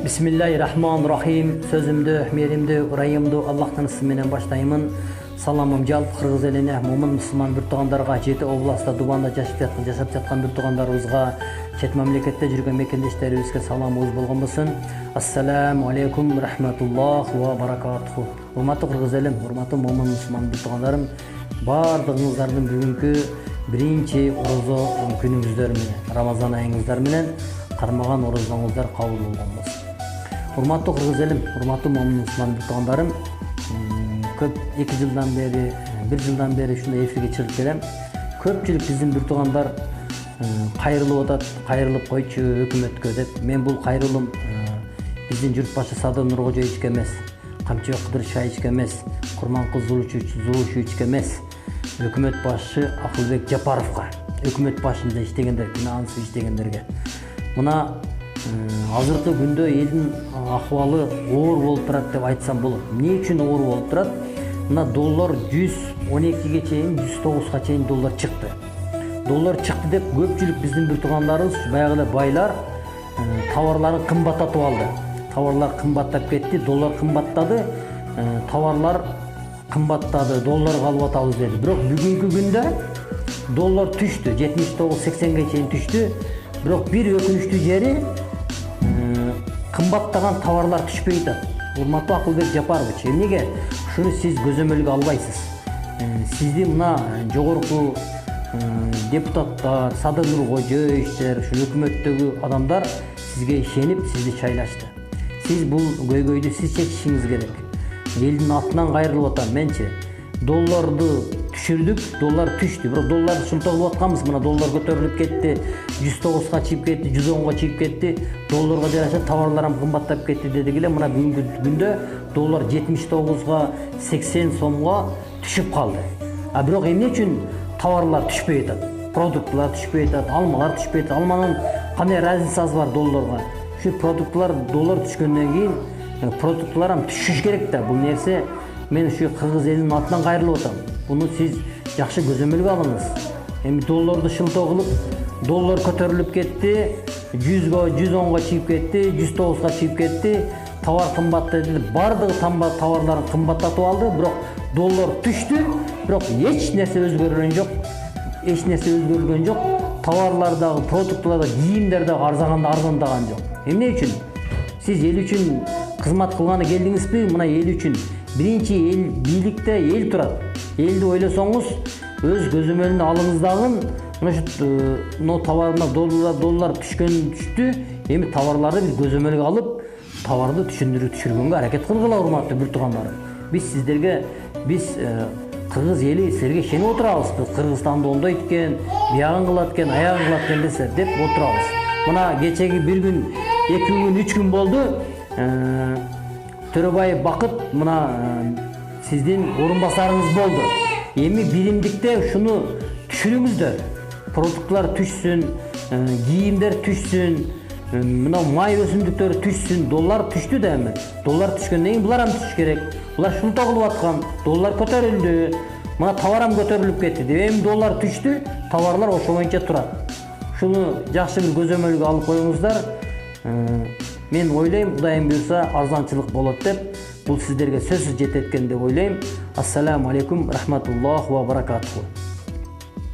Bismillahirrahmanirrahim. Sözümdü, merimdi, urayımdı Allah'tan ismiyle başlayımın. Salamım жалпы Кыргыз элине, момун мусулман bir тугандарга, жети областта Дубанда жашап жаткан bir тугандарыбызга, чет мамлекетте жүргөн мекендештерибизге саламыбыз болгон болсун. Ассаламу алейкум рахматуллах ва баракатуху. Урматтуу Кыргыз элим, урматтуу момун мусулман bir тугандарым, баардыгыңыздардын бүгүнкү биринчи орозо күнүңүздөр менен, Рамазан айыңыздар менен кармаган орозоңуздар кабыл болгон болсун. Урматтуу Кыргыз элим, урматтуу момун мусулман bir тугандарым, көп 2 жылдан бери, 1 жылдан бери ушундай эфирге чыгып келем. Көпчүлүк биздин bir тугандар кайрылып атат, кайрылып койчу өкмөткө деп. Мен бул кайрылым биздин журт башы Садыр Нуркожоевичке эмес, Камчыбек Кыдыршаевичке эмес, Курманкул Зулушевичке эмес, өкмөт башы Акылбек Жапаровго, өкмөт башында иштегендер, финансы иштегендерге. Мына азыркы күндө элдин акыбалы оор болуп турат деп айтсам болот. Эмне үчүн оор болуп турат? Мына доллар 112ге чейин, 109га чейин доллар чыкты. Доллар чыкты деп көпчүлүк биздин bir тугандарыбыз, баягы эле байлар товарларын кымбаттатып алды. Товарлар кымбаттап кетти, доллар кымбаттады, товарлар кымбаттады, доллар калып атабыз деди. Бирок бүгүнкү күндө доллар түштү, 79-80ге чейин түштү. Бирок бир өкүнүчтүү жери кымбаттаган товарлар түшпөй атат. Урматтуу Акылбек Жапарович, эмнеге ушуну сиз көзөмөлгө албайсыз? Сизди мына жогорку депутаттар, Садыр Нуркожоевичтер, ушу өкмөттөгү адамдар сизге ишенип, сизди шайлашты. Сиз бул көйгөйдү сиз чечишиңиз керек. Элдин атынан кайрылып атам менчи. Долларды түшүрдүк, доллар түштү. Бирок долларды шылтоо кылып атканбыз. Мына доллар көтөрүлүп кетти, 109га чыгып кетти, 110га чыгып кетти. Долларга жараша товарлар ham кымбаттап кетти дедик эле. Мына бүгүнкү күндө доллар 79га 80 сомго түшүп калды. Бирок эмне үчүн товарлар түшпөй атат? Продуктлар түшпөй атат, алмалар түшпөй атат. Алманын кандай разницасы бар долларга? Ушу продуктлар доллар түшкөндөн кийин продуктлар ham түшүш керек да. Бул нерсе мен ушу Кыргыз элинин атынан кайрылып атам. Буну сиз жакшы көзөмөлгө алыңыз. Эми долларды шылтоо кылып, доллар көтөрүлүп кетти, 100га, 110га чыгып кетти, 109га чыгып кетти. Товар кымбаттады деп бардыгы товарларын кымбаттатып алды, бирок доллар түштү, бирок эч нерсе өзгөргөн жок. Эч нерсе өзгөргөн жок. Товарлардагы, продуктларда, кийимдерде арзандаган жок. Эмне үчүн? Сиз эл үчүн кызмат кылганы келдиңизби? Мына эл үчүн биринчи эл бийликте эл турат. Элди ойлосоңуз, өз көзөмөлүнө алыңыз дагы, мына ушу товарына доллар түштү. Эми товарларды бир көзөмөлгө алып, товарды түшүргөнгө аракет кылгыла, урматтуу bir тугандарым. Биз Кыргыз эли силерге ишенип отурабыз. Кыргызстанды оңдойт экен, биягын кылат экен, аягын кылат экен деп отурабыз. Мына кечеги bir күн, 2 күн, 3 күн болду. Төрөбаев Бакыт мына сиздин орунбасарыңыз болду. Эми биримдикте ушуну түшүрүңүздөр. Продуктлар түшсүн, кийимдер түшсүн, мына май өсүмдүктөрү түшсүн. Доллар түштү да эми. Доллар түшкөндөн кийин булар ham түшүш керек. Булар шылтоо кылып аткан. Доллар көтөрүлдү. Мына товар ham көтөрүлүп кетти. Эми доллар түштү, товарлар ошо боюнча турат. Шуну жакшы bir көзөмөлгө алып коюңуздар. Мен ойлойм, Кудайым буйрса арзанчылык болот деп. Бул сиздерге сөзсүз жетет экен деп ойлойм. Ассаламу алейкум рахматуллах ва баракатуху.